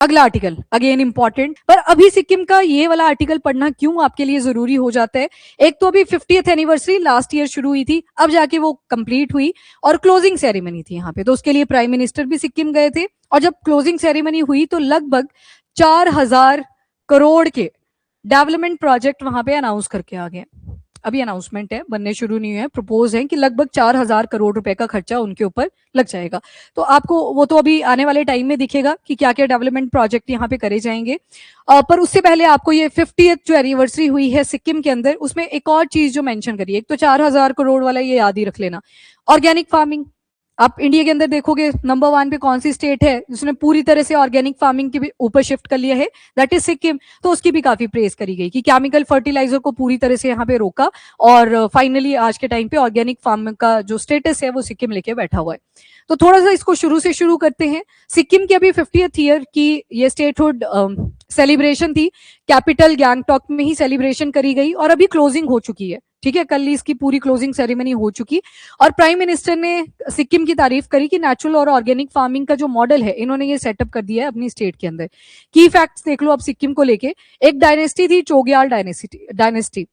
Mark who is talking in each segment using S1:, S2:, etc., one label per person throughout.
S1: अगला article again important, पर अभी सिक्किम का ये वाला आर्टिकल पढ़ना क्यों आपके लिए जरूरी हो जाता है? एक तो अभी 50th एनिवर्सरी लास्ट ईयर शुरू हुई थी, अब जाके वो कंप्लीट हुई और क्लोजिंग सेरेमनी थी यहाँ पे, तो उसके लिए प्राइम मिनिस्टर भी सिक्किम गए थे। और जब क्लोजिंग सेरेमनी हुई तो लगभग 4,000 करोड़ के डेवलपमेंट प्रोजेक्ट वहां पे अनाउंस करके आ गए। अभी अनाउंसमेंट है, बनने शुरू नहीं हुए हैं, प्रपोज है कि लगभग 4,000 करोड़ रुपए का खर्चा उनके ऊपर लग जाएगा। तो आपको वो तो अभी आने वाले टाइम में दिखेगा कि क्या क्या डेवलपमेंट प्रोजेक्ट यहाँ पे करे जाएंगे। पर उससे पहले आपको ये 50th जो एनिवर्सरी हुई है सिक्किम के अंदर, उसमें एक और चीज जो मेंशन करी है, एक तो 4,000 करोड़ वाला ये याद ही रख लेना, ऑर्गेनिक फार्मिंग। आप इंडिया के अंदर देखोगे नंबर 1 पे कौन सी स्टेट है जिसने पूरी तरह से ऑर्गेनिक फार्मिंग के ऊपर शिफ्ट कर लिया है, दैट इज सिक्किम। तो उसकी भी काफी प्रेज करी गई कि केमिकल फर्टिलाइजर को पूरी तरह से यहाँ पे रोका और फाइनली आज के टाइम पे ऑर्गेनिक फार्मिंग का जो स्टेटस है वो सिक्किम लेके बैठा हुआ है। तो थोड़ा सा इसको शुरू से शुरू करते हैं। सिक्किम की अभी 50th ईयर की ये स्टेटहुड सेलिब्रेशन थी, कैपिटल गैंगटॉक में ही सेलिब्रेशन करी गई और अभी क्लोजिंग हो चुकी है। ठीक है, कल इसकी पूरी क्लोजिंग सेरेमनी हो चुकी और प्राइम मिनिस्टर ने सिक्किम की तारीफ करी कि नेचुरल और ऑर्गेनिक फार्मिंग का जो मॉडल है इन्होंने ये सेटअप कर दिया है अपनी स्टेट के अंदर। की फैक्ट्स देख लो अब सिक्किम को लेके। एक डायनेस्टी थी चोग्याल डायनेस्टी।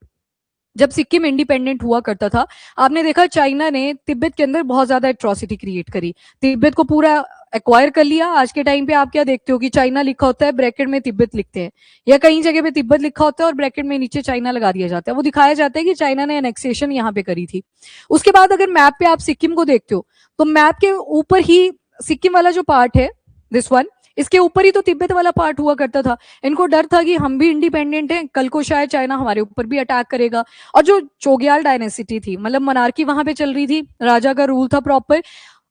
S1: जब सिक्किम इंडिपेंडेंट हुआ करता था, आपने देखा चाइना ने तिब्बत के अंदर बहुत ज्यादा एट्रोसिटी क्रिएट करी, तिब्बत को पूरा एक्वायर कर लिया। आज के टाइम पे आप क्या देखते हो कि चाइना लिखा होता है, ब्रैकेट में तिब्बत लिखते हैं, या कई जगह पे तिब्बत लिखा होता है और ब्रैकेट में नीचे चाइना लगा दिया जाता है। वो दिखाया जाता है कि चाइना ने एनेक्सेशन यहाँ पे करी थी। उसके बाद अगर मैप पे आप सिक्किम को देखते हो तो मैप के ऊपर ही सिक्किम वाला जो पार्ट है, दिस वन, इसके ऊपर ही तो तिब्बत वाला पार्ट हुआ करता था। इनको डर था कि हम भी इंडिपेंडेंट हैं, कल को शायद चाइना हमारे ऊपर भी अटैक करेगा। और जो चोग्याल डायनेसिटी थी, मतलब मोनार्की वहां पे चल रही थी, राजा का रूल था प्रॉपर।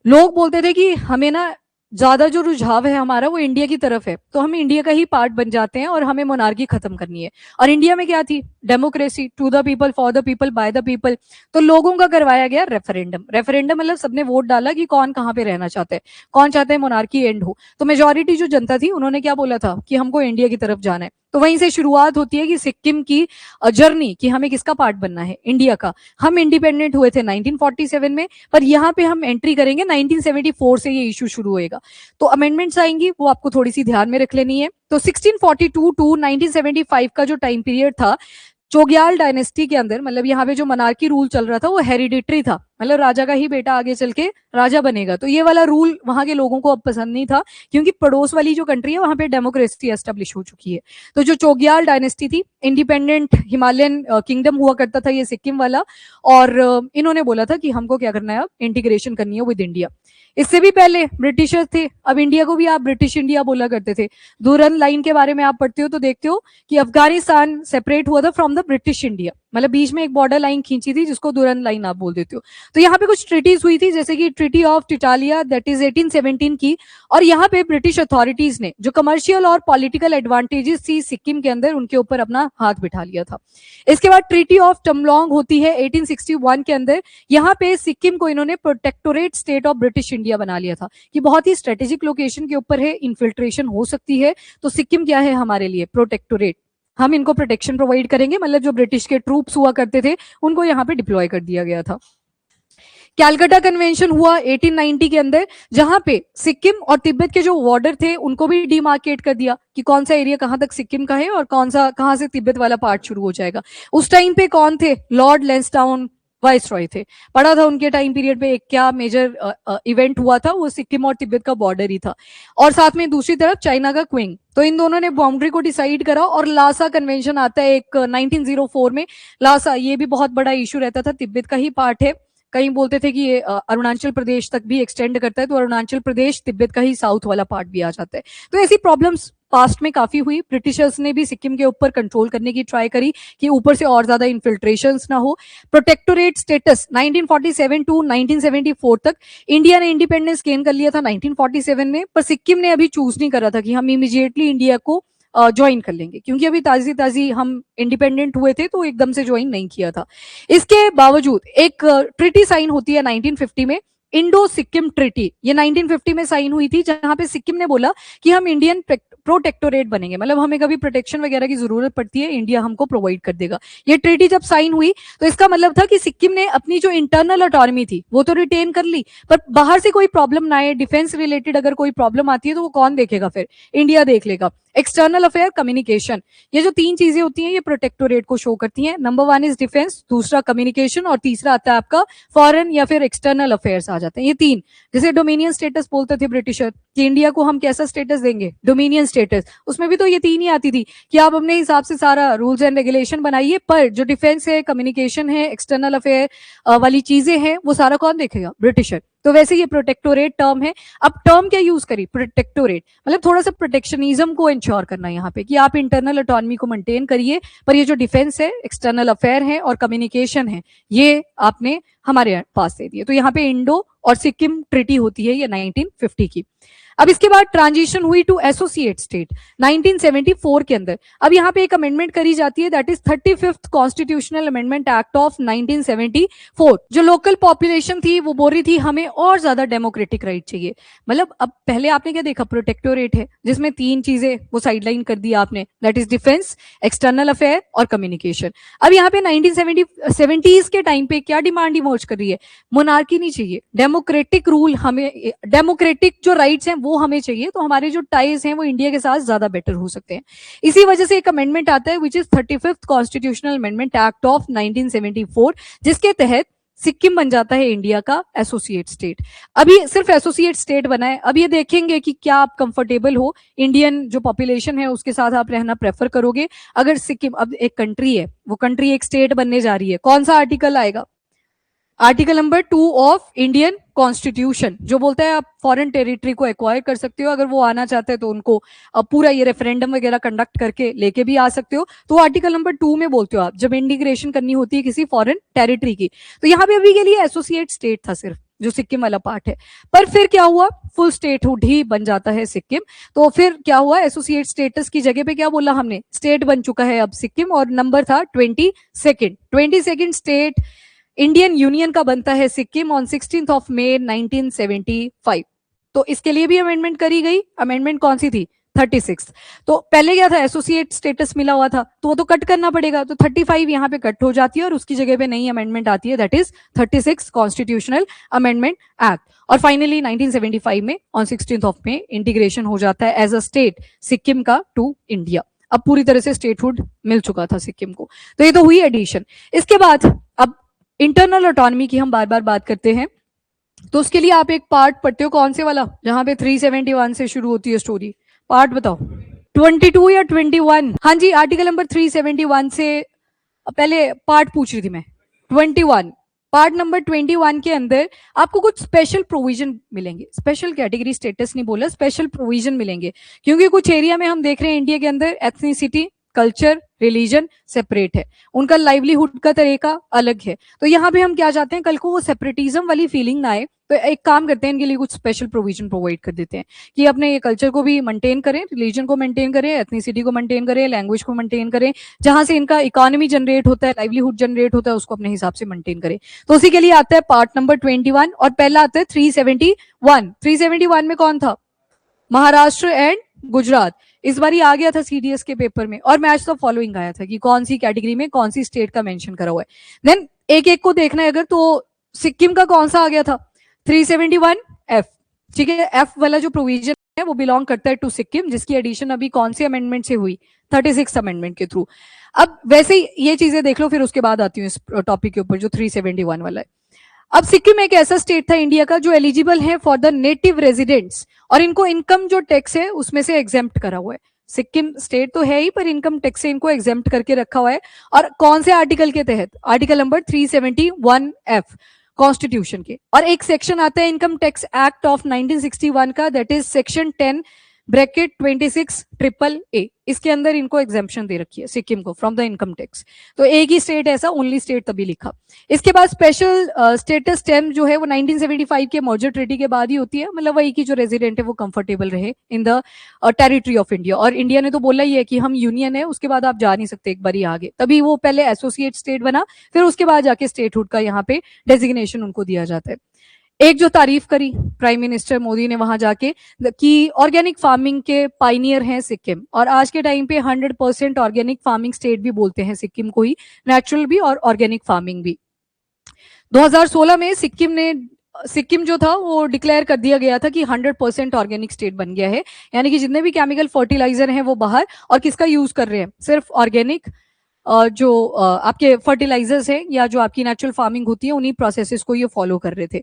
S1: लोग बोलते थे कि हमें ना ज्यादा जो रुझाव है हमारा वो इंडिया की तरफ है, तो हम इंडिया का ही पार्ट बन जाते हैं और हमें मोनार्की खत्म करनी है। और इंडिया में क्या थी? Democracy, to the people, for the people, by the people. तो लोगों का करवाया गया रेफरेंडम। रेफरेंडम मतलब सबने वोट डाला कि कौन कहाँ पे रहना चाहता है, कौन चाहता है मोनार्की एंड हो। तो मेजोरिटी जो जनता थी उन्होंने क्या बोला था कि हमको इंडिया की तरफ जाना है। तो वहीं से शुरुआत होती है कि सिक्किम की जर्नी कि हमें किसका पार्ट बनना है, इंडिया का। हम इंडिपेंडेंट हुए थे 1947 में, पर यहाँ पे हम एंट्री करेंगे 1974 से, ये इशू शुरू होएगा। तो अमेंडमेंट्स आएंगी, वो आपको थोड़ी सी ध्यान में रख लेनी है। तो 1642 टू 1975 का जो टाइम पीरियड था चोग्याल डायनेस्टी के अंदर, मतलब यहाँ पे जो मनार्की रूल चल रहा था वो हेरिडिटरी था, मतलब राजा का ही बेटा आगे चल के राजा बनेगा। तो ये वाला रूल वहां के लोगों को अब पसंद नहीं था, क्योंकि पड़ोस वाली जो कंट्री है वहां पे डेमोक्रेसी एस्टेब्लिश हो चुकी है। तो जो चोग्याल डायनेस्टी थी, इंडिपेंडेंट हिमालयन किंगडम हुआ करता था ये सिक्किम वाला, और इन्होंने बोला था कि हमको क्या करना है, अब इंटीग्रेशन करनी है विद इंडिया। इससे भी पहले ब्रिटिशर्स थे, अब इंडिया को भी आप ब्रिटिश इंडिया बोला करते थे। दुरन लाइन के बारे में आप पढ़ते हो तो देखते हो कि अफगानिस्तान सेपरेट हुआ था फ्रॉम द ब्रिटिश इंडिया, मतलब बीच में एक बॉर्डर लाइन खींची थी जिसको दुरन लाइन आप बोल देते हो। तो यहाँ पे कुछ ट्रीटीज हुई थी, जैसे कि ट्रीटी ऑफ टिटालिया, दैट इज 1817 की, और यहाँ पे ब्रिटिश अथॉरिटीज ने जो कमर्शियल और पॉलिटिकल एडवांटेजेस थी सिक्किम के अंदर, उनके ऊपर अपना हाथ बिठा लिया था। इसके बाद ट्रीटी ऑफ टमलोंग होती है 1861 के अंदर। यहाँ पे सिक्किम को इन्होंने protectorate state of British India बना लिया था कि बहुत ही स्ट्रेटेजिक लोकेशन के ऊपर है, इन्फिल्ट्रेशन हो सकती है, तो सिक्किम क्या है हमारे लिए, प्रोटेक्टोरेट, हम इनको प्रोटेक्शन प्रोवाइड करेंगे। मतलब जो ब्रिटिश के ट्रूप्स हुआ करते थे उनको यहाँ पे डिप्लॉय कर दिया गया था। कैलकाटा कन्वेंशन हुआ 1890 के अंदर, जहां पे सिक्किम और तिब्बत के जो बॉर्डर थे उनको भी डिमार्केट कर दिया कि कौन सा एरिया कहां तक सिक्किम का है और कौन सा कहां से तिब्बत वाला पार्ट शुरू हो जाएगा। उस टाइम पे कौन थे? लॉर्ड लैंसडाउन वाइसरॉय थे। पढ़ा था उनके टाइम पीरियड पे एक क्या मेजर इवेंट हुआ था, वो सिक्किम और तिब्बत का बॉर्डर ही था, और साथ में दूसरी तरफ चाइना का क्विंग। तो इन दोनों ने बाउंड्री को डिसाइड करा और लासा कन्वेंशन आता है एक 1904 में। लासा, ये भी बहुत बड़ा इशू रहता था, तिब्बत का ही पार्ट है। कहीं बोलते थे कि ये अरुणाचल प्रदेश तक भी एक्सटेंड करता है, तो अरुणाचल प्रदेश तिब्बत का ही साउथ वाला पार्ट भी आ जाता है। तो ऐसी प्रॉब्लम्स पास्ट में काफी हुई। ब्रिटिशर्स ने भी सिक्किम के ऊपर कंट्रोल करने की ट्राई करी कि ऊपर से और ज्यादा इन्फिल्ट्रेशंस ना हो। प्रोटेक्टोरेट स्टेटस 1947 टू 1974 तक, इंडिया ने इंडिपेंडेंस गेन कर लिया था 1947 में, पर सिक्किम ने अभी चूज नहीं करा था कि हम इमीडिएटली इंडिया को ज्वाइन कर लेंगे, क्योंकि अभी ताजी ताजी हम इंडिपेंडेंट हुए थे, तो एकदम से ज्वाइन नहीं किया था। इसके बावजूद एक ट्रिटी साइन होती है 1950 में, इंडो सिक्किम ट्रिटी। ये 1950 में साइन हुई थी, जहां पे सिक्किम ने बोला कि हम इंडियन प्रोटेक्टोरेट बनेंगे, मतलब हमें कभी प्रोटेक्शन वगैरह की जरूरत पड़ती है इंडिया हमको प्रोवाइड कर देगा। ये ट्रीटी जब साइन हुई तो इसका मतलब था कि सिक्किम ने अपनी जो इंटरनल ऑटोनॉमी थी वो तो रिटेन कर ली, पर बाहर से कोई प्रॉब्लम ना आए, डिफेंस रिलेटेड अगर कोई प्रॉब्लम आती है तो वो कौन देखेगा, फिर इंडिया देख लेगा। एक्सटर्नल अफेयर, कम्युनिकेशन, ये जो तीन चीजें होती हैं ये प्रोटेक्टोरेट को शो करती हैं। नंबर 1 इज डिफेंस, दूसरा कम्युनिकेशन और तीसरा आता है आपका फॉरेन या फिर एक्सटर्नल अफेयर्स आ जाते हैं। ये तीन, जैसे डोमिनियन स्टेटस बोलते थे ब्रिटिशर कि इंडिया को हम कैसा स्टेटस देंगे, डोमिनियन स्टेटस, उसमें भी तो ये तीन ही आती थी कि आप अपने हिसाब से सारा रूल्स एंड रेगुलेशन बनाइए, पर जो डिफेंस है, कम्युनिकेशन है, एक्सटर्नल अफेयर वाली चीजें हैं वो सारा कौन देखेगा, ब्रिटिशर। तो वैसे ये प्रोटेक्टोरेट टर्म है। अब टर्म क्या यूज करी, प्रोटेक्टोरेट, मतलब थोड़ा सा प्रोटेक्शनिज्म को इंश्योर करना यहाँ पे कि आप इंटरनल ऑटोनॉमी को मेंटेन करिए, पर ये जो डिफेंस है, एक्सटर्नल अफेयर है और कम्युनिकेशन है ये आपने हमारे पास दे दिए। तो यहाँ पे इंडो और सिक्किम ट्रीटी होती है ये 1950 की। अब इसके बाद ट्रांजिशन हुई टू एसोसिएट स्टेट 1974 के अंदर। अब यहाँ पे एक अमेंडमेंट करी जाती है, that is 35th constitutional amendment act of 1974। जो लोकल पॉपुलेशन थी वो बोल रही थी हमें और ज्यादा डेमोक्रेटिक राइट चाहिए। मतलब अब पहले आपने क्या देखा, प्रोटेक्टोरेट है जिसमें तीन चीजें वो साइडलाइन कर दी आपने, that is defence, external affair और कम्युनिकेशन। अब यहाँ पे 1970s के टाइम पे क्या डिमांड इमर्ज कर रही है, मोनार्की नहीं चाहिए, डेमोक्रेटिक रूल हमें, डेमोक्रेटिक जो राइट्स हैं वो हमें चाहिए, तो हमारे जो टाइज हैं वो इंडिया के साथ ज्यादा बेटर हो सकते हैं। इसी वजह से एक अमेंडमेंट आता है which is 35th constitutional amendment act of 1974, जिसके तहत सिक्किम बन जाता है इंडिया का एसोसिएट स्टेट। अभी सिर्फ एसोसिएट स्टेट बना है। अब ये देखेंगे कि क्या आप कंफर्टेबल हो, इंडियन जो पॉपुलेशन है उसके साथ आप रहना प्रेफर करोगे। अगर सिक्किम अब एक कंट्री है, वो कंट्री एक स्टेट बनने जा रही है, कौन सा आर्टिकल आएगा, article number 2 of Indian constitution, जो बोलता है आप फॉरेन टेरिटरी को एक्वायर कर सकते हो, अगर वो आना चाहते हैं तो उनको पूरा ये रेफरेंडम वगैरह कंडक्ट करके लेके भी आ सकते हो। तो आर्टिकल नंबर 2 में बोलते हो आप जब इंटीग्रेशन करनी होती है किसी फॉरेन टेरिटरी की। तो यहाँ पे अभी के लिए एसोसिएट स्टेट था सिर्फ जो सिक्किम वाला पार्ट है, पर फिर क्या हुआ, फुल स्टेटहुड ही बन जाता है सिक्किम। तो फिर क्या हुआ, एसोसिएट स्टेटस की जगह पे क्या बोला हमने, स्टेट बन चुका है अब सिक्किम, और नंबर था 22nd स्टेट इंडियन यूनियन का बनता है Sikkim on 16th of May 1975। तो इसके लिए भी अमेंडमेंट करी गई। अमेंडमेंट कौन सी थी, 36। तो पहले क्या था, एसोसिएट स्टेटस मिला हुआ था तो वो तो कट करना पड़ेगा, तो 35 यहाँ पे कट हो जाती है और उसकी जगह पे नई अमेंडमेंट आती है, that is 36 constitutional amendment act. और फाइनली 1975 में on 16th of May integration हो जाता है एज अ स्टेट सिक्किम का टू इंडिया। अब पूरी तरह से स्टेटहुड मिल चुका था सिक्किम को। तो ये तो हुई एडिशन। इसके बाद अब इंटरनल ऑटोनॉमी की हम बार बार बात करते हैं, तो उसके लिए आप एक पार्ट पढ़ते हो, कौन से वाला, जहां पे 371 से शुरू होती है स्टोरी, पार्ट बताओ, 22 या 21? हाँ जी, आर्टिकल नंबर 371 से पहले पार्ट पूछ रही थी मैं, 21। पार्ट नंबर 21 के अंदर आपको कुछ स्पेशल प्रोविजन मिलेंगे, स्पेशल कैटेगरी स्टेटस नहीं बोला, स्पेशल प्रोविजन मिलेंगे, क्योंकि कुछ एरिया में हम देख रहे हैं इंडिया के अंदर एथनिसिटी, कल्चर, रिलीजन सेपरेट है, उनका लाइवलीहुड का तरीका अलग है। तो यहाँ पे हम क्या चाहते हैं, कल को वो सेपरेटिज्म वाली फीलिंग ना आए, तो एक काम करते हैं, इनके लिए कुछ स्पेशल प्रोविजन प्रोवाइड कर देते हैं कि अपने ये कल्चर को भी मेंटेन करें, रिलीजन को मेंटेन करें, एथनिसिटी को मेंटेन करें, लैंग्वेज को मेंटेन करें, जहां से इनका इकोनॉमी जनरेट होता है, लाइवलीहुड जनरेट होता है, उसको अपने हिसाब से मेंटेन करें। तो उसी के लिए आता है पार्ट नंबर 21 और पहला आता है 371। 371 में कौन था, महाराष्ट्र एंड गुजरात। इस बार ही आ गया था सीडीएस के पेपर में, और मैच तो फॉलोइंग आया था कि कौन सी कैटेगरी में कौन सी स्टेट का मेंशन करा हुआ है। देन एक एक को देखना है अगर, तो सिक्किम का कौन सा आ गया था, 371 एफ, ठीक है। एफ वाला जो प्रोविजन है वो बिलोंग करता है टू सिक्किम, जिसकी एडिशन अभी कौन सी अमेंडमेंट से हुई, 36 अमेंडमेंट के थ्रू। अब वैसे ही ये चीजें देख लो, फिर उसके बाद आती हूँ इस टॉपिक के ऊपर जो 371 वाला है। अब सिक्किम एक ऐसा स्टेट था इंडिया का जो एलिजिबल है फॉर द नेटिव रेजिडेंट्स, और इनको इनकम जो टैक्स है उसमें से एग्जेम्प्ट करा हुआ है। सिक्किम स्टेट तो है ही, पर इनकम टैक्स से इनको एग्जेम्प्ट करके रखा हुआ है। और कौन से आर्टिकल के तहत, आर्टिकल नंबर 371 एफ कॉन्स्टिट्यूशन के। और एक सेक्शन आता है इनकम टैक्स एक्ट ऑफ 1961 का, that is section 10 bracket 26AA। इसके अंदर इनको एग्जेम्पशन दे रखी है सिक्किम को फ्रॉम द इनकम टैक्स। तो एक ही स्टेट ऐसा, ओनली स्टेट तभी लिखा। इसके बाद स्पेशल स्टेटस स्टेम जो है वो 1975 के मर्जर ट्रीटी के बाद ही होती है, मतलब वही की जो रेजिडेंट है वो कंफर्टेबल रहे in the territory of India. और इंडिया ने तो बोला ही है कि हम यूनियन है, उसके बाद आप जा नहीं सकते एक बार ही आगे, तभी वो पहले एसोसिएट स्टेट बना, फिर उसके बाद जाके स्टेटहुड का यहाँ पे डेजिग्नेशन उनको दिया जाता है। एक जो तारीफ करी प्राइम मिनिस्टर मोदी ने वहां जाके कि ऑर्गेनिक फार्मिंग के पाइनियर हैं सिक्किम, और आज के टाइम पे 100% ऑर्गेनिक फार्मिंग स्टेट भी बोलते हैं सिक्किम को ही, नेचुरल भी और ऑर्गेनिक फार्मिंग भी। 2016 में सिक्किम जो था वो डिक्लेयर कर दिया गया था कि 100% ऑर्गेनिक स्टेट बन गया है, यानी कि जितने भी केमिकल फर्टिलाइजर हैं वो बाहर, और किसका यूज कर रहे हैं, सिर्फ ऑर्गेनिक जो आपके फर्टिलाइजर्स हैं या जो आपकी नेचुरल फार्मिंग होती है उन्हीं प्रोसेसेस को ये फॉलो कर रहे थे।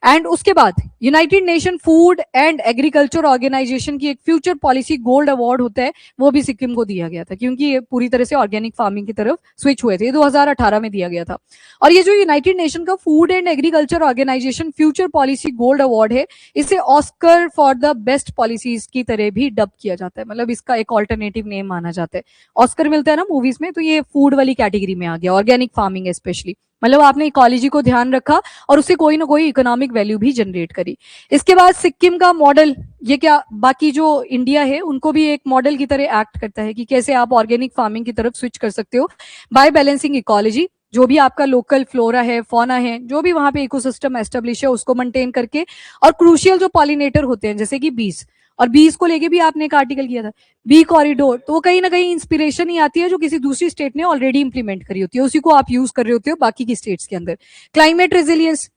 S1: एंड उसके बाद United Nation Food and Agriculture Organization की एक फ्यूचर पॉलिसी गोल्ड अवार्ड होता है, वो भी सिक्किम को दिया गया था, क्योंकि ये पूरी तरह से ऑर्गेनिक फार्मिंग की तरफ स्विच हुए थे। ये 2018 में दिया गया था। और ये जो यूनाइटेड नेशन का Food and Agriculture Organization future policy gold award है, इसे Oscar for the best policies की तरह भी डब किया जाता है, मतलब इसका एक ऑल्टरनेटिव नेम माना जाता है। ऑस्कर मिलता है ना मूवीज में, तो ये फूड वाली कैटेगरी में आ गया, ऑर्गेनिक फार्मिंग स्पेशली, मतलब आपने इकोलॉजी को ध्यान रखा और उससे कोई ना कोई इकोनॉमिक वैल्यू भी जनरेट करी। इसके बाद सिक्किम का मॉडल, ये क्या बाकी जो इंडिया है उनको भी एक मॉडल की तरह एक्ट करता है कि कैसे आप ऑर्गेनिक फार्मिंग की तरफ स्विच कर सकते हो बाय बैलेंसिंग इकोलॉजी, जो भी आपका लोकल फ्लोरा है, फौना है, जो भी वहां पे इकोसिस्टम एस्टेब्लिश है उसको मेंटेन करके, और क्रूशियल जो पॉलिनेटर होते हैं जैसे कि बीज, और बीज को लेके भी आपने एक आर्टिकल किया था, बी कॉरिडोर, तो वो कहीं ना कहीं इंस्पिरेशन ही आती है जो किसी दूसरी स्टेट ने ऑलरेडी इंप्लीमेंट करी होती है, उसी को आप यूज कर रहे होते हो बाकी की स्टेट्स के अंदर। क्लाइमेट रेजिलियंस,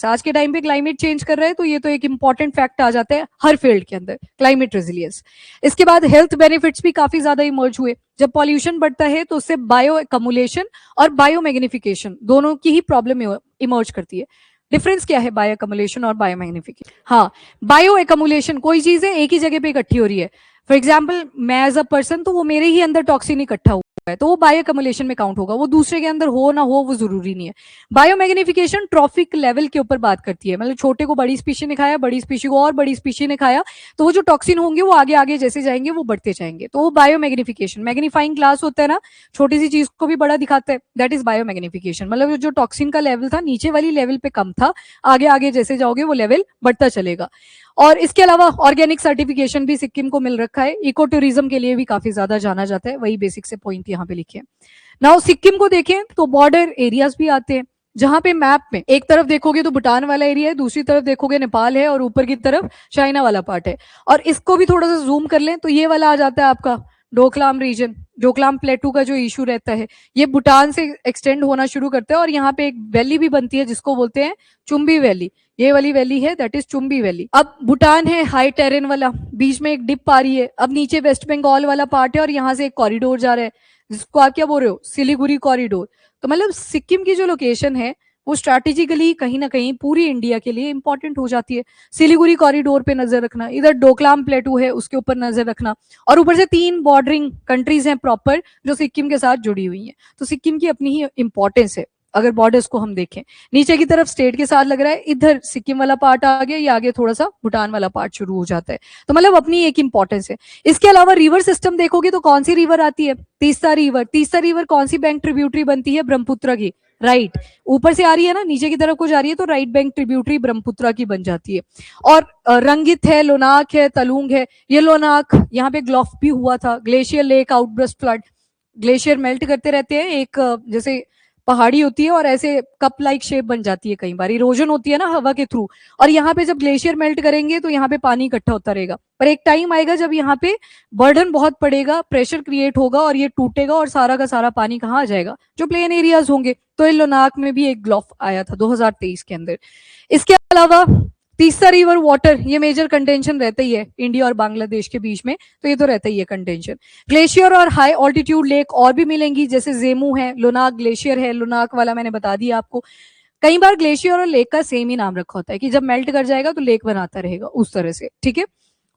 S1: आज के टाइम पे क्लाइमेट चेंज कर रहा है, तो ये तो एक इंपॉर्टेंट फैक्ट आ जाता है हर फील्ड के अंदर, क्लाइमेट रेजिलियंस। इसके बाद हेल्थ बेनिफिट्स भी काफी ज्यादा इमर्ज हुए। जब पॉल्यूशन बढ़ता है तो उससे बायो एकमुलेशन और बायो मैग्निफिकेशन दोनों की ही प्रॉब्लम इमर्ज करती है। डिफरेंस क्या है बायो एकमुलेशन और बायो मैग्निफिकेशन? हाँ, बायो एकमुलेशन कोई चीज है एक ही जगह पे इकट्ठी हो रही है, फॉर एग्जाम्पल मैं एज अ पर्सन, तो वो मेरे ही अंदर टॉक्सिन इकट्ठा हुआ है तो वो बायो एकमुलेशन में काउंट होगा, वो दूसरे के अंदर हो ना हो वो जरूरी नहीं है। बायो मैग्निफिकेशन ट्रॉफिक लेवल के ऊपर बात करती है, मतलब छोटे को बड़ी स्पीशी ने खाया, बड़ी स्पीशी को और बड़ी स्पीशी ने खाया, तो वो जो टॉक्सिन होंगे वो आगे आगे जैसे जाएंगे वो बढ़ते जाएंगे, तो वो बायो मैग्निफिकेशन, मैग्नीफाइंग ग्लास होता है ना, छोटी सी चीज को भी बड़ा दिखाता है, दैट इज बायो मैग्निफिकेशन। मतलब जो टॉक्सिन का लेवल था नीचे वाली लेवल पे कम था, आगे आगे जैसे जाओगे वो लेवल बढ़ता चलेगा। और इसके अलावा ऑर्गेनिक सर्टिफिकेशन भी सिक्किम को मिल रखा है, इको टूरिज्म के लिए भी काफी ज्यादा जाना जाता है, वही बेसिक से पॉइंट यहाँ पे लिखे हैं। नाउ सिक्किम को देखें तो बॉर्डर एरियाज भी आते हैं, जहां पे मैप में एक तरफ देखोगे तो भूटान वाला एरिया है, दूसरी तरफ देखोगे नेपाल है, और ऊपर की तरफ चाइना वाला पार्ट है। और इसको भी थोड़ा सा जूम कर लें तो ये वाला आ जाता है आपका डोकलाम रीजन, डोकलाम प्लेटू का जो इशू रहता है, ये भूटान से एक्सटेंड होना शुरू करता है, और यहाँ पे एक वैली भी बनती है जिसको बोलते हैं चुम्बी वैली, ये वाली वैली है दैट इज चुम्बी वैली। अब भूटान है हाई टेरेन वाला, बीच में एक डिप आ रही है, अब नीचे वेस्ट बंगाल वाला पार्ट है, और यहाँ से एक कॉरिडोर जा रहा है जिसको आप क्या बोल रहे हो, सिलीगुड़ी कॉरिडोर। तो मतलब सिक्किम की जो लोकेशन है वो स्ट्रैटेजिकली कहीं ना कहीं पूरी इंडिया के लिए इंपॉर्टेंट हो जाती है। सिलीगुड़ी कॉरिडोर पे नजर रखना, इधर डोकलाम प्लेटू है उसके ऊपर नजर रखना, और ऊपर से 3 बॉर्डरिंग कंट्रीज हैं प्रॉपर जो सिक्किम के साथ जुड़ी हुई हैं, तो सिक्किम की अपनी ही इंपॉर्टेंस है। अगर बॉर्डर्स को हम देखें, नीचे की तरफ स्टेट के साथ लग रहा है, इधर सिक्किम वाला पार्ट आ गया, ये आगे थोड़ा सा भूटान वाला पार्ट शुरू हो जाता है, तो मतलब अपनी एक इंपॉर्टेंस है। इसके अलावा रिवर सिस्टम देखोगे तो कौन सी रिवर आती है, तीस्ता रिवर। तीस्ता रिवर कौन सी बैंक ट्रिब्यूटरी बनती है, ब्रह्मपुत्र की, राइट, ऊपर से आ रही है ना, नीचे की तरफ को जा रही है तो राइट बैंक ट्रिब्यूटरी ब्रह्मपुत्र की बन जाती है। और रंगित है, लोनाक है, तलुंग है। ये लोनाक यहाँ पे ग्लोफ भी हुआ था, glacier lake outburst flood, glacier melt करते रहते हैं, एक जैसे पहाड़ी होती है और ऐसे कप लाइक शेप बन जाती है, कई बार इरोजन होती है ना हवा के थ्रू, और यहाँ पे जब ग्लेशियर मेल्ट करेंगे तो यहाँ पे पानी इकट्ठा होता रहेगा, पर एक टाइम आएगा जब यहाँ पे बर्डन बहुत पड़ेगा, प्रेशर क्रिएट होगा और ये टूटेगा और सारा का सारा पानी कहाँ आ जाएगा, जो प्लेन एरियाज होंगे। तो लोनाक में भी एक ग्लोफ आया था 2023 के अंदर। इसके अलावा तीसरा रिवर वाटर, ये मेजर कंटेंशन रहता ही है इंडिया और बांग्लादेश के बीच में, तो ये तो रहता ही है कंटेंशन। ग्लेशियर और हाई ऑल्टीट्यूड लेक और भी मिलेंगी, जैसे जेमू है, लोनाक ग्लेशियर है, लोनाक वाला मैंने बता दिया आपको। कई बार ग्लेशियर और लेक का सेम ही नाम रखा होता है कि जब मेल्ट कर जाएगा तो लेक बनाता रहेगा, उस तरह से, ठीक है।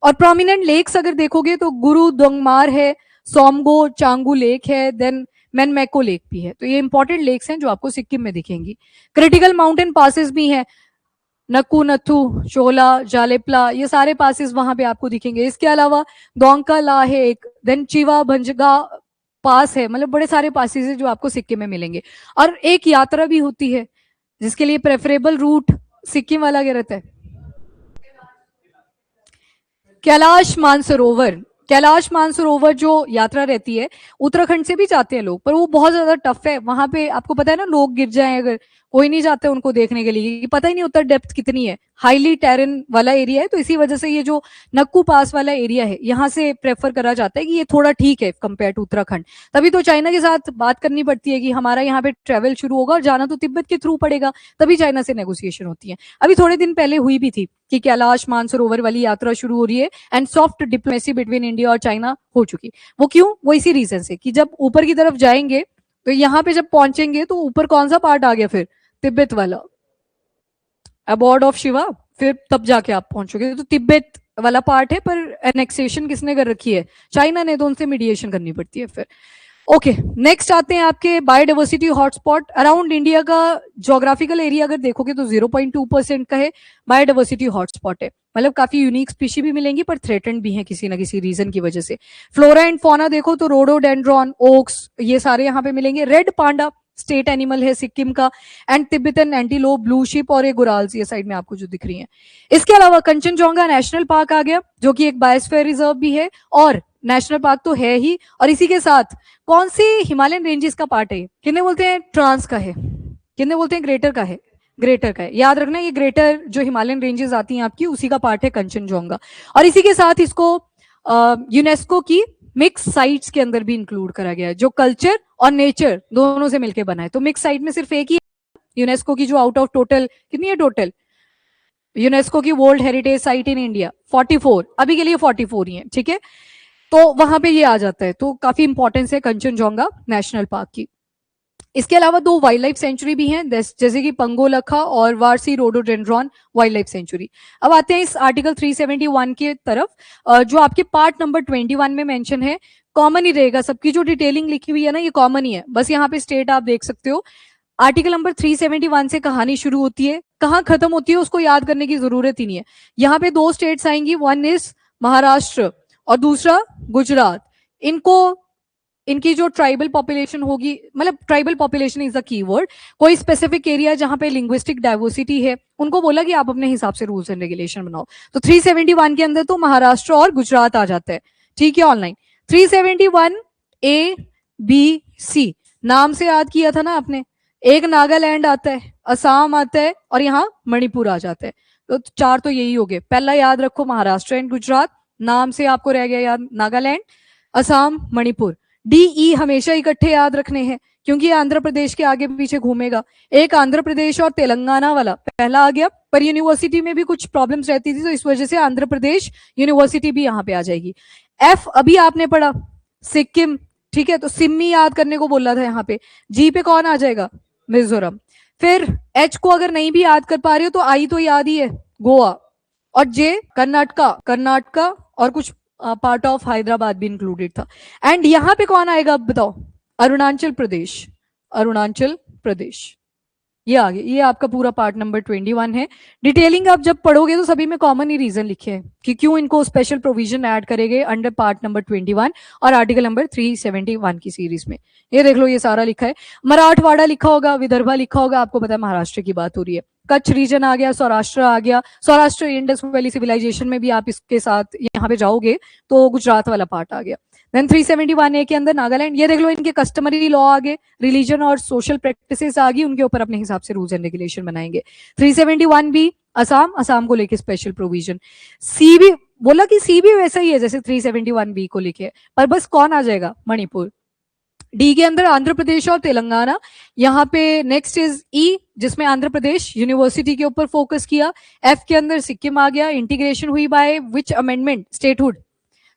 S1: और प्रोमिनेंट लेक्स अगर देखोगे तो गुरु दोंगमार है, सोमगो चांगू लेक है, देन मैनमेको लेक भी है, तो ये इंपॉर्टेंट लेक्स हैं जो आपको सिक्किम में दिखेंगी। क्रिटिकल माउंटेन पासेस भी हैं, नक्कू नथु, शोला, जालेपला, ये सारे पासेस वहां पे आपको दिखेंगे। इसके अलावा दोंका ला है एक, देन चिवा भंजगा पास है, मतलब बड़े सारे पासेस है जो आपको सिक्किम में मिलेंगे। और एक यात्रा भी होती है जिसके लिए प्रेफरेबल रूट सिक्किम वाला क्या रहता है, कैलाश मानसरोवर। कैलाश मानसरोवर जो यात्रा रहती है उत्तराखंड से भी जाते हैं लोग, पर वो बहुत ज्यादा टफ है, वहां पे आपको पता है ना, लोग गिर जाएं अगर, कोई नहीं जाता है उनको देखने के लिए, पता ही नहीं होता डेप्थ कितनी है, हाईली टेरन वाला एरिया है, तो इसी वजह से ये जो नक्कू पास वाला एरिया है यहाँ से प्रेफर करा जाता है कि ये थोड़ा ठीक है कंपेयर टू उत्तराखंड। तभी तो चाइना के साथ बात करनी पड़ती है कि हमारा यहाँ पे ट्रेवल शुरू होगा और जाना तो तिब्बत के थ्रू पड़ेगा, तभी चाइना से नेगोशिएशन होती है। अभी थोड़े दिन पहले हुई भी थी कि कैलाश मानसरोवर वाली यात्रा शुरू हो रही है and soft diplomacy between India और चाइना हो चुकी। वो क्यों? वो इसी रीजन से कि जब ऊपर की तरफ जाएंगे तो यहाँ पे जब पहुंचेंगे तो ऊपर कौन सा पार्ट आ गया फिर? तिब्बत वाला, अबॉर्ड ऑफ शिवा, फिर तब जाके आप पहुंचोगे तो तिब्बत वाला पार्ट है, पर एनेक्सेशन किसने कर रखी है? चाइना ने, तो उनसे मीडिएशन करनी पड़ती है फिर। ओके, नेक्स्ट आते हैं आपके बायोडाइवर्सिटी हॉटस्पॉट। अराउंड इंडिया का ज्योग्राफिकल एरिया अगर देखोगे तो 0.2% का है बायोडाइवर्सिटी हॉटस्पॉट है, मतलब काफी यूनिक स्पीशी भी मिलेंगी पर थ्रेटेंड भी हैं किसी ना किसी रीजन की वजह से। फ्लोरा एंड फौना देखो तो रोडोडेंड्रॉन, ओक्स, ये सारे यहाँ पे मिलेंगे। रेड पांडा स्टेट एनिमल है सिक्किम का, and Tibetan antelope, blue ship और ये गुराल्स, ये साइड में आपको जो दिख रही हैं। इसके अलावा कंचनजोंगा नेशनल पार्क आ गया जो कि एक बायोस्फीयर रिजर्व भी है और नेशनल पार्क तो है ही, और इसी के साथ कौन सी हिमालयन रेंजेस का पार्ट है? किन्ने बोलते हैं ट्रांस का है, किन्ने बोलते हैं ग्रेटर का है? ग्रेटर का है, याद रखना ये ग्रेटर जो हिमालयन रेंजेस आती हैं आपकी उसी का पार्ट है कंचनजोंगा। और इसी के साथ इसको यूनेस्को की मिक्स साइट्स के अंदर भी इंक्लूड करा गया है, जो कल्चर और नेचर दोनों से मिलकर बना है। तो मिक्स साइट में सिर्फ एक ही यूनेस्को की, जो आउट ऑफ टोटल कितनी है टोटल यूनेस्को की world heritage site in India 44, अभी के लिए 44 ही है, ठीक है, तो वहां पे ये आ जाता है। तो काफी इंपॉर्टेंस है कंचनजोंगा नेशनल पार्क की। इसके अलावा 2 वाइल्ड लाइफ सेंचुरी भी हैं, जैसे कि पंगोलखा और Warsi rhododendron wild life sanctuary. अब आते हैं इस आर्टिकल 371 की तरफ, जो आपके पार्ट नंबर 21 में मेंशन है। कॉमन ही रहेगा, सबकी जो डिटेलिंग लिखी हुई है ना ये कॉमन ही है, बस यहाँ पे स्टेट आप देख सकते हो। आर्टिकल नंबर 371 से कहानी शुरू होती है, कहाँ खत्म होती है उसको याद करने की जरूरत ही नहीं है। यहाँ पे 2 स्टेट्स आएंगी, वन इज महाराष्ट्र और दूसरा गुजरात। इनकी जो ट्राइबल पॉपुलेशन होगी, मतलब tribal population is the keyword, कोई स्पेसिफिक एरिया जहां पे लिंग्विस्टिक डाइवर्सिटी है उनको बोला कि आप अपने हिसाब से रूल्स एंड रेगुलेशन बनाओ। तो 371 के अंदर तो महाराष्ट्र और गुजरात आ जाता है, ठीक है ऑनलाइन। 371A-B-C नाम से याद किया था ना आपने, एक नागालैंड आता है, असम आता है और यहाँ मणिपुर आ जाता है। तो 4 तो यही हो गए, पहला याद रखो महाराष्ट्र एंड गुजरात, नाम से आपको रह गया याद नागालैंड, असम, मणिपुर। DE हमेशा इकट्ठे याद रखने हैं क्योंकि आंध्र प्रदेश के आगे पीछे घूमेगा। एक आंध्र प्रदेश और तेलंगाना वाला पहला आ गया, पर यूनिवर्सिटी में भी कुछ प्रॉब्लम्स रहती थी तो इस वजह से आंध्र प्रदेश यूनिवर्सिटी भी यहाँ पे आ जाएगी। F अभी आपने पढ़ा सिक्किम, ठीक है, तो सिम्मी याद करने को बोला था यहाँ पे। G पे कौन आ जाएगा? मिजोरम। फिर H को अगर नहीं भी याद कर पा रहे हो तो I तो याद ही है, गोवा। और J कर्नाटका और कुछ पार्ट ऑफ हैदराबाद भी इंक्लूडेड था। एंड यहाँ पे कौन आएगा अब बताओ? अरुणाचल प्रदेश, अरुणाचल प्रदेश ये आ गया। ये आपका पूरा पार्ट नंबर 21 है। डिटेलिंग आप जब पढ़ोगे तो सभी में कॉमन ही रीजन लिखे हैं कि क्यों इनको स्पेशल प्रोविजन ऐड करेंगे अंडर पार्ट नंबर 21 और आर्टिकल नंबर 371 की सीरीज में। ये देख लो, ये सारा लिखा है। मराठवाड़ा लिखा होगा, विदर्भा लिखा होगा, आपको पता है महाराष्ट्र की बात हो रही है। कच्छ रीजन आ गया, सौराष्ट्र आ गया, सौराष्ट्र इंडस वैली सिविलाइजेशन में भी आप इसके साथ यहाँ पे जाओगे तो गुजरात वाला पार्ट आ गया। देन 371A के अंदर नागालैंड, ये देख लो इनके कस्टमरी लॉ आ गए, रिलीजन और सोशल प्रैक्टिसेस आ गई, उनके ऊपर अपने हिसाब से रूल्स एंड रेगुलेशन बनाएंगे। 371B असम, असम को लेके स्पेशल प्रोविजन। सी भी बोला कि सी भी वैसा ही है जैसे 371B को लेके, पर बस कौन आ जाएगा? मणिपुर। डी के अंदर आंध्र प्रदेश और तेलंगाना। यहाँ पे नेक्स्ट इज ई, जिसमें आंध्र प्रदेश यूनिवर्सिटी के ऊपर फोकस किया। एफ के अंदर सिक्किम आ गया, इंटीग्रेशन हुई by which amendment? Statehood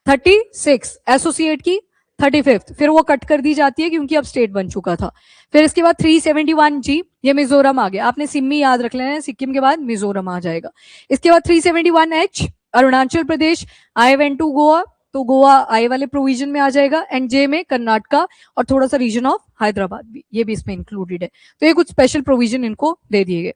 S1: 36, associate की 35th, फिर वो कट कर दी जाती है क्योंकि अब स्टेट बन चुका था। फिर इसके बाद 371G, ये मिजोरम आ गया, आपने सिम्मी याद रख लेना है, सिक्किम के बाद मिजोरम आ जाएगा। इसके बाद 371H Arunachal Pradesh, I went to Goa, तो गोवा आई वाले प्रोविजन में आ जाएगा। एंड जे में कर्नाटका और थोड़ा सा रीजन ऑफ हैदराबाद भी, ये भी इसमें इंक्लूडेड है। तो ये कुछ स्पेशल प्रोविजन इनको दे दिए गए।